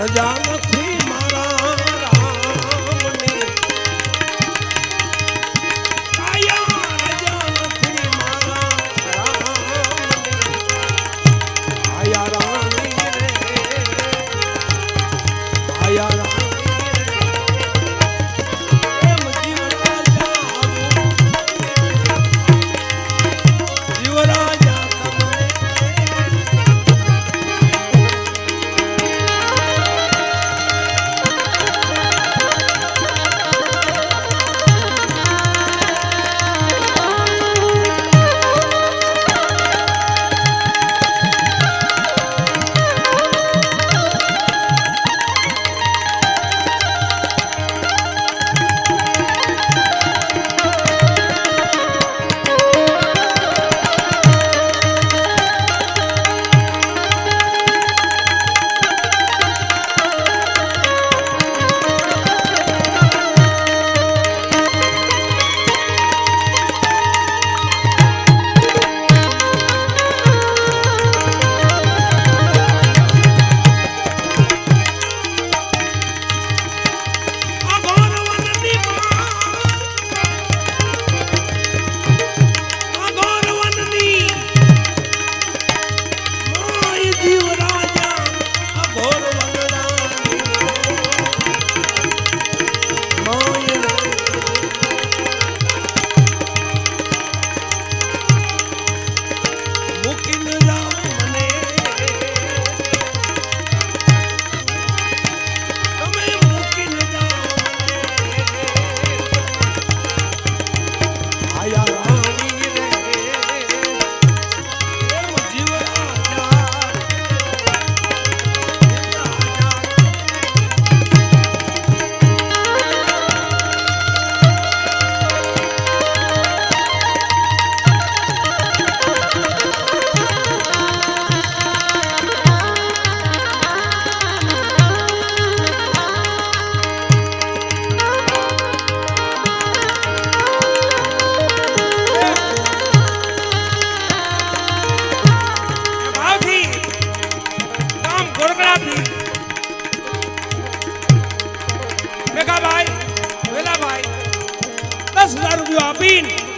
રજા નથી મારા રામની આયા રજા નથી મારા રામની આયા રાણી રે આયા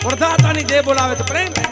વરદાતાની જે બોલાવે તો પ્રેમ જે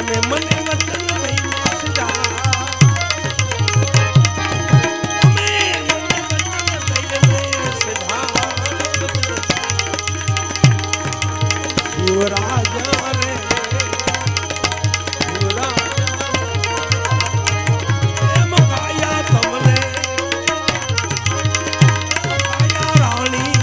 અને મને વતન લઈને સજા અમે મને વતન લઈને સજા યુવરાજા રે એમ કાયા તમને કાયા રાણી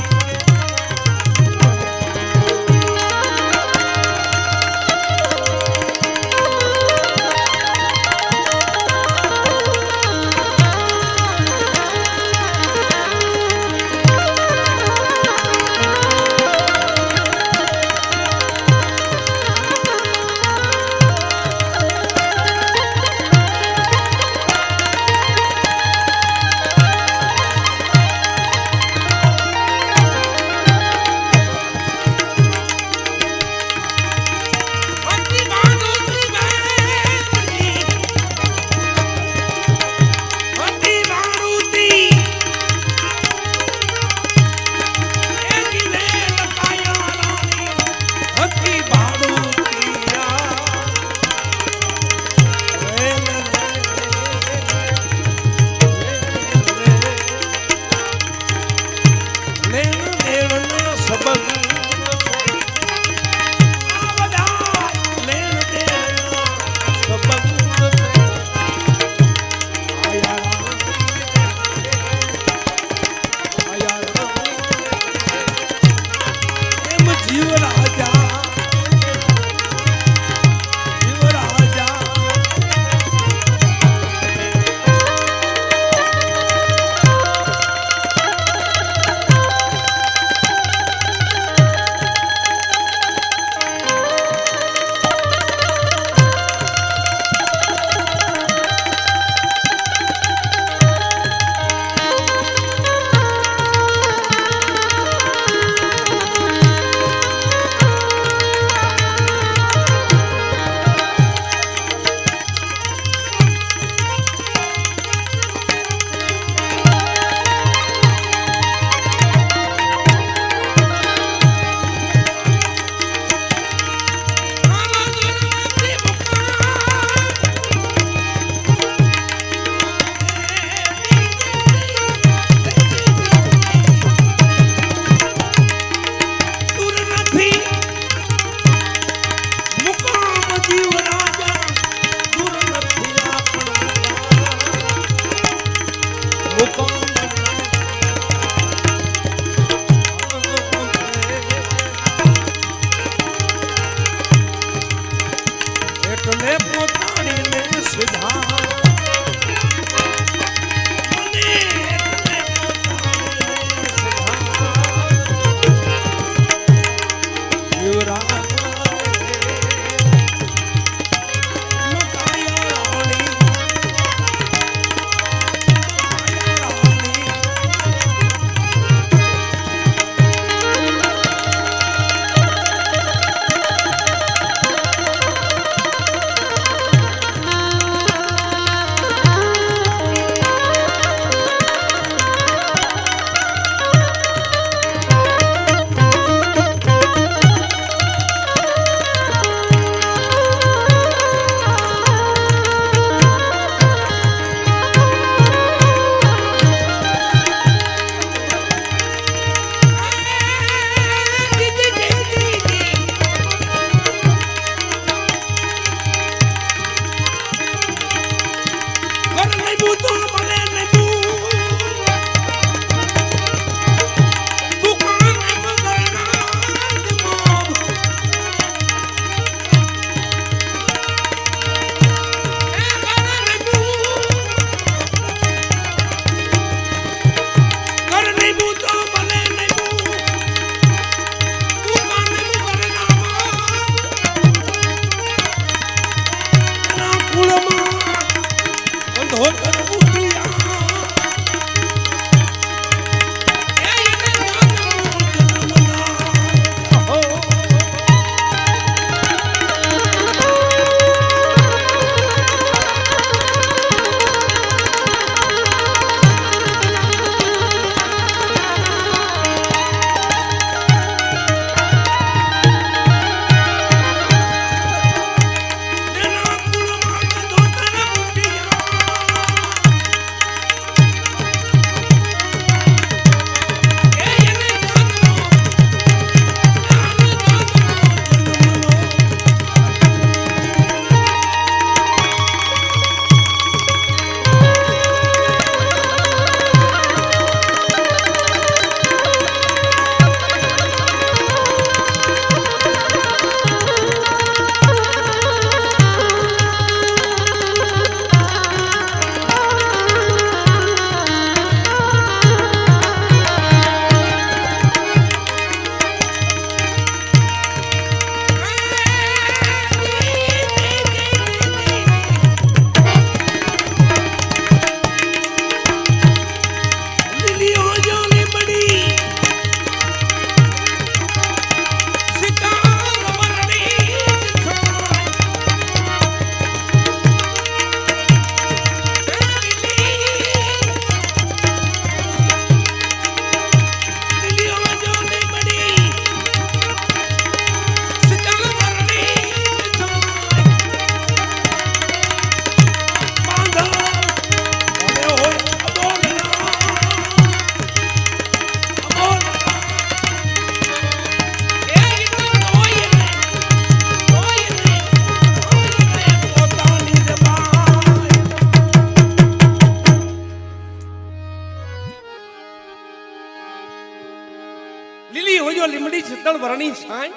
પિત્તળ વરણી સાંઈ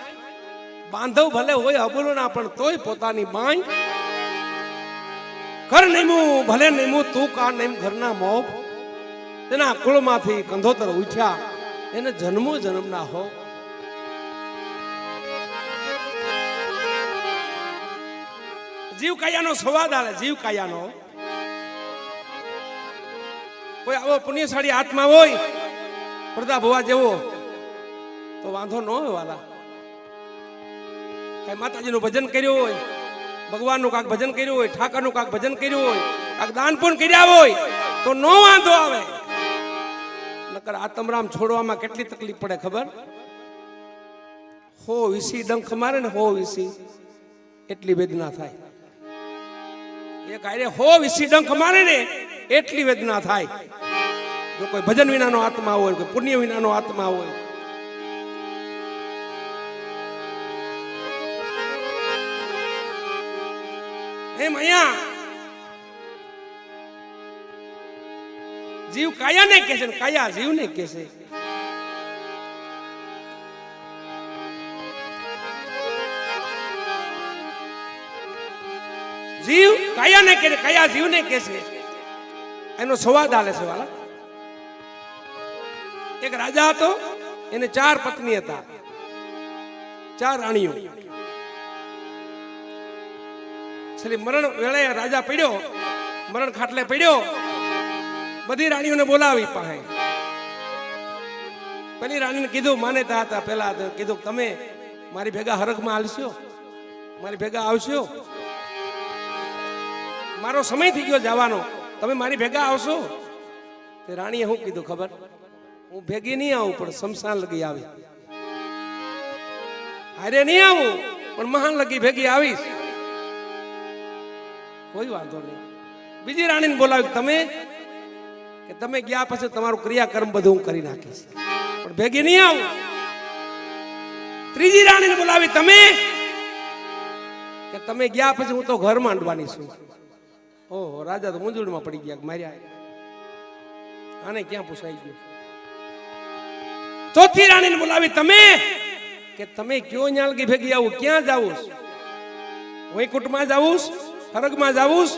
બાંધવ ભલે હોય અબોલો ના પણ તોય પોતાની બાઈ ઘર નેમું ભલે નેમું તું કા નેમ ઘરના મોબ તેના કુળમાંથી કંધોતર ઉઠ્યા એને જન્મો જન્મ ના હો જીવ કાયાનો સ્વાદ આવે જીવ કાયાનો કોઈ આવો પુણ્યશાળી આત્મા હોય પ્રદા ભવા જેવો તો વાંધો ન હોય વાલા કઈ માતાજીનું ભજન કર્યું હોય ભગવાનનું કાંક ભજન કર્યું હોય ઠાકરનું કાંક ભજન કર્યું હોય કાંક દાન પુણ્ય કર્યા હોય તો નો વાંધો આવે નકર આતમરામ છોડવામાં કેટલી તકલીફ પડે ખબર હો વીસી ડંખ મારે ને હો વીસી એટલી વેદના થાય એક આરે હો વીસી ડંખ મારે ને એટલી વેદના થાય જો કોઈ ભજન વિનાનો આત્મા હોય કોઈ પુણ્ય વિનાનો આત્મા હોય એમ અહીંયા જીવ કાયા ને કે છે કાયા જીવ ને કે છે જીવ કાયા ને કે કાયા જીવ ને કે છે એનો સંવાદ આલે છે વાલા એક રાજા હતો એને 4 પત્ની હતા 4 રાણીઓ છેલ્લી મરણ વેળાએ રાજા પડ્યો મરણ ખાટલે પડ્યો બધી રાણીઓને બોલાવી પાસે પેલી રાણીને કીધું માનેતા હતા પેલા કીધું તમે મારી ભેગા હરખમાં હાલશો મારી ભેગા આવશો મારો સમય થઈ ગયો જવાનો તમે મારી ભેગા આવશો તે રાણીએ શું કીધું ખબર હું ભેગી નહીં આવું પણ શમશાન લગી આવી હારે નહીં આવું પણ મહાન લગી ભેગી આવીશ કોઈ વાંધો નહીં બીજી રાણીને બોલાવી તમે કે તમે ગયા પછી તમારું ક્રિયાકર્મ બધું હું કરી નાખીશ પણ ભેગી નહીં આવું ત્રીજી રાણીને બોલાવી તમે કે તમે ગયા પછી હું તો ઘર માંડવાની છું ઓહો રાજા તો મૂંઝવણમાં પડી ગયા માર્યા આને ક્યાં પૂછાઈ ગયું ચોથી રાણીને બોલાવી તમે કે તમે કયો ન્યા લગી ભેગી આવું ક્યાં જાવું વૈકુંઠમાં જાવું સ્વર્ગમાં જાવું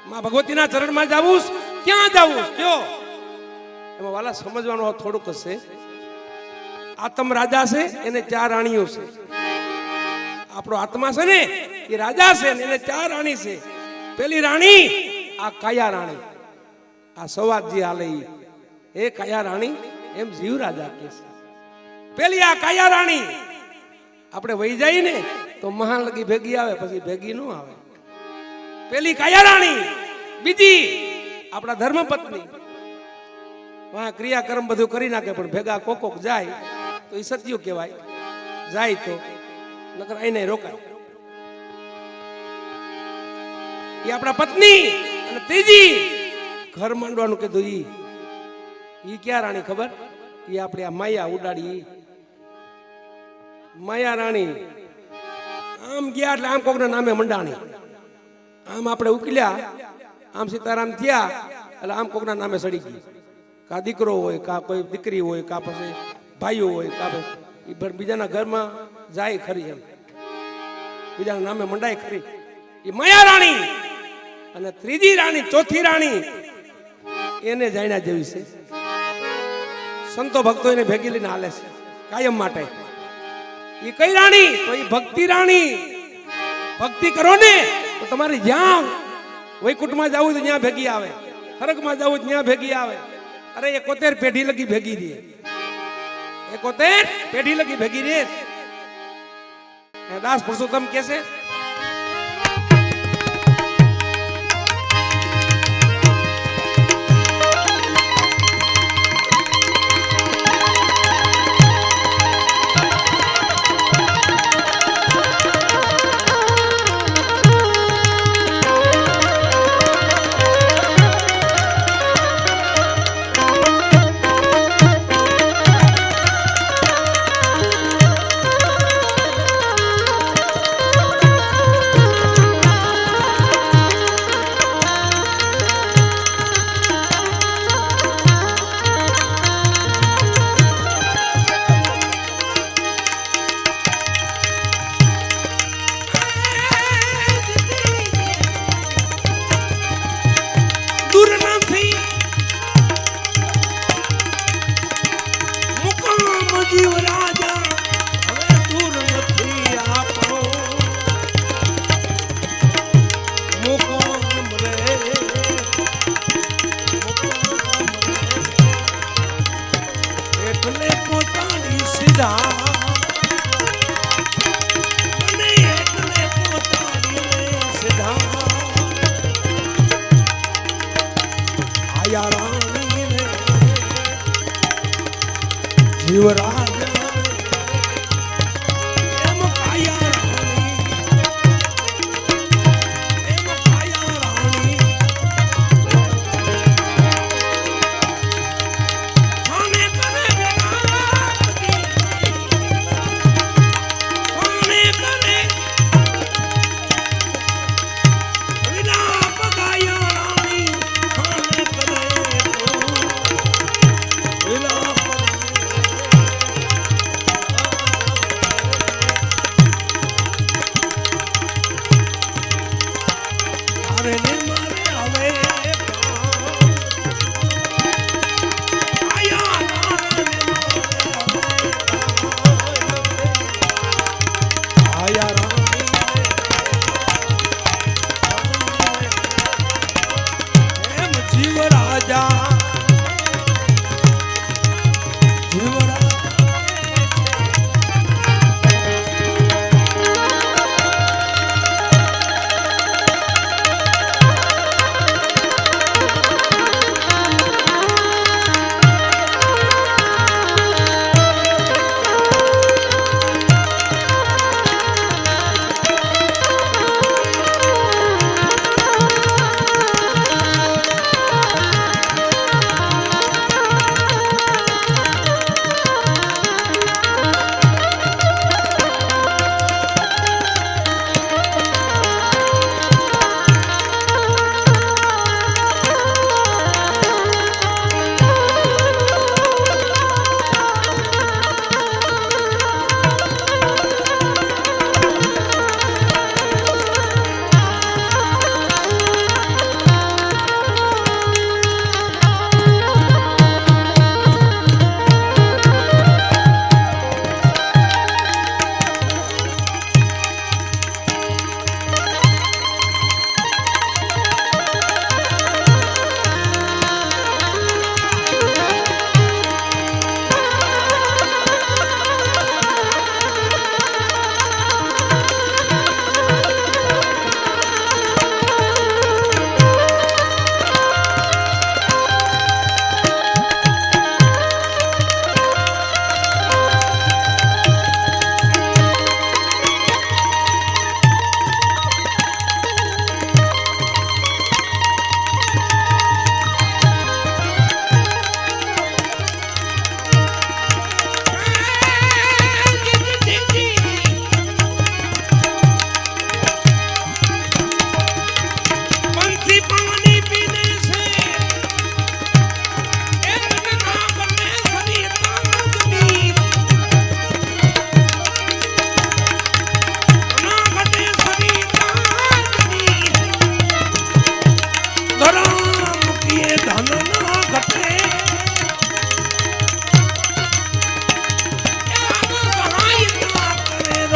માં ભગવતીના ચરણમાં જાવું ક્યાં જાવું કયો એમાં વાલા સમજવાનું થોડુંક હશે આત્મ રાજા છે એને 4 રાણીઓ છે આપણો આત્મા છે ને એ રાજા છે ને એને 4 રાણી છે પેલી રાણી આ કાયા રાણી આ સવાદજી હાલે એ કાયા રાણી એમ જીવ રાજા કે છે પેલી આ કાયા રાણી આપણે વહી જાય ને તો મહાન લગી ભેગી આવે પછી ભેગી ન આવે પેલી કાયા રાણી બીજી આપણા ધર્મપત્ની વાહ ક્રિયાકર્મ બધું કરી નાખે પણ ભેગા કોકોક જાય તો એ સત્યો કહેવાય જાય તો નકર આઈને રોકાય એ આપણા પત્ની અને ત્રીજી ઘર માંડવાનું કીધું ઈ ક્યાં રાણી ખબર ઈ આપણે આ માયા ઉડાડી માયા રાણી આમ ગયા એટલે આમ કોકના નામે મંડાણી આમ આપણે ઉકલ્યા આમ સીતારામ થયા એટલે આમ કોકના નામે સડી ગઈ કા દીકરો હોય કા કોઈ દીકરી હોય કા પછી ભાઈઓ હોય કા બીજાના ઘરમાં જાય ખરી એમ બીજાના નામે મંડાય ખરી એ માયા રાણી અને ત્રીજી રાણી ચોથી રાણી એને જાણ્યા જેવી છે સંતો ભક્તો એને ભેગી લઈને હાલે છે કાયમ માટે એ કઈ રાણી તો એ ભક્તિ રાણી ભક્તિ કરો ને તો તમારે જ્યાં વૈકુંઠમાં જવું તો ત્યાં ભેગી આવે સ્વર્ગમાં જવું ત્યાં ભેગી આવે અરે 71 પેઢી લગી ભેગી રહે 71 પેઢી લગી ભેગી રહે દાસ પુરુષોત્તમ કે છે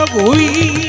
રઘુવી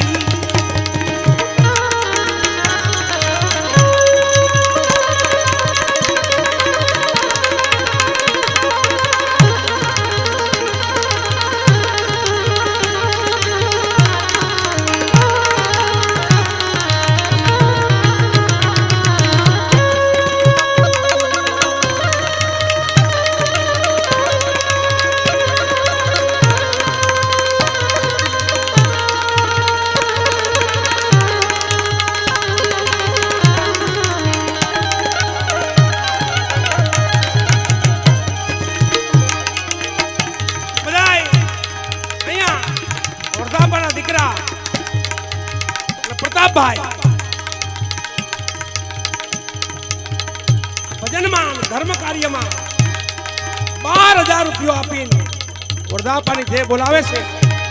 દીકરા પ્રતાપભાઈ ભજનમાં ધર્મ કાર્યમાં 12,000 રૂપિયા આપીને વરદાપાની જય બોલાવે છે.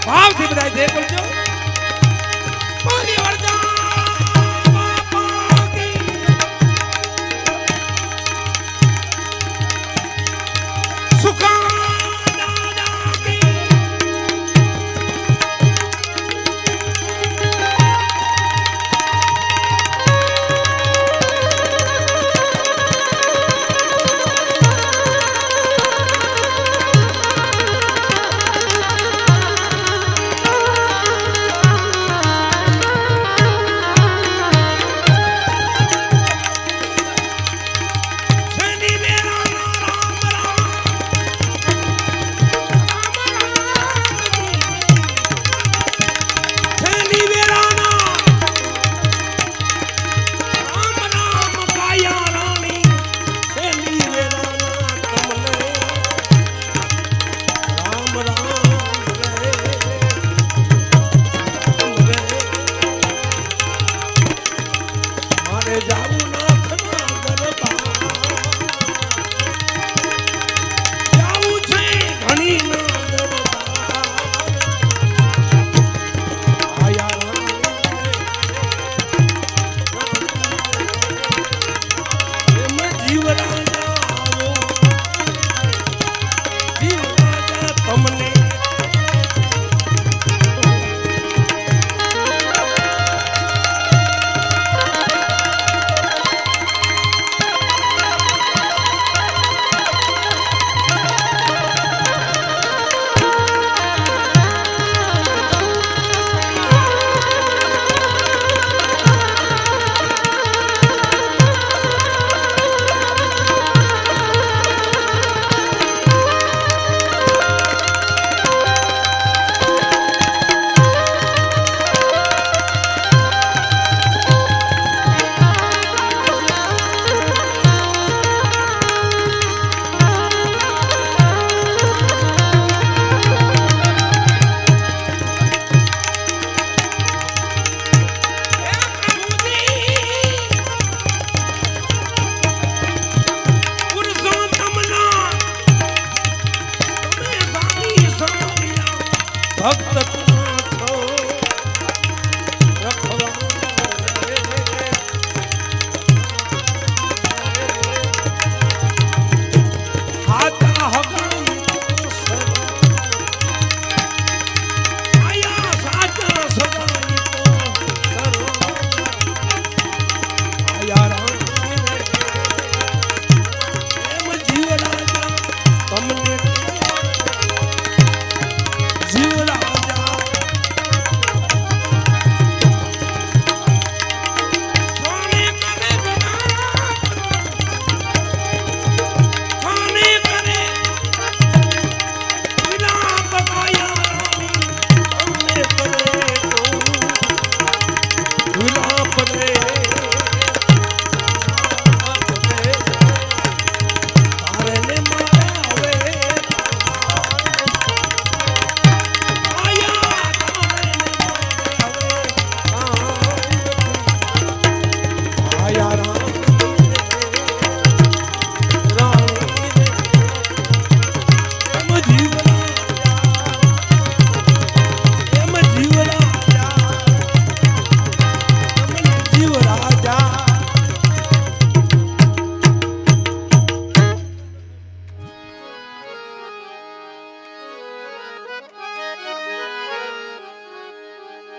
ભાવથી બધા જય બોલજો. ભક્ત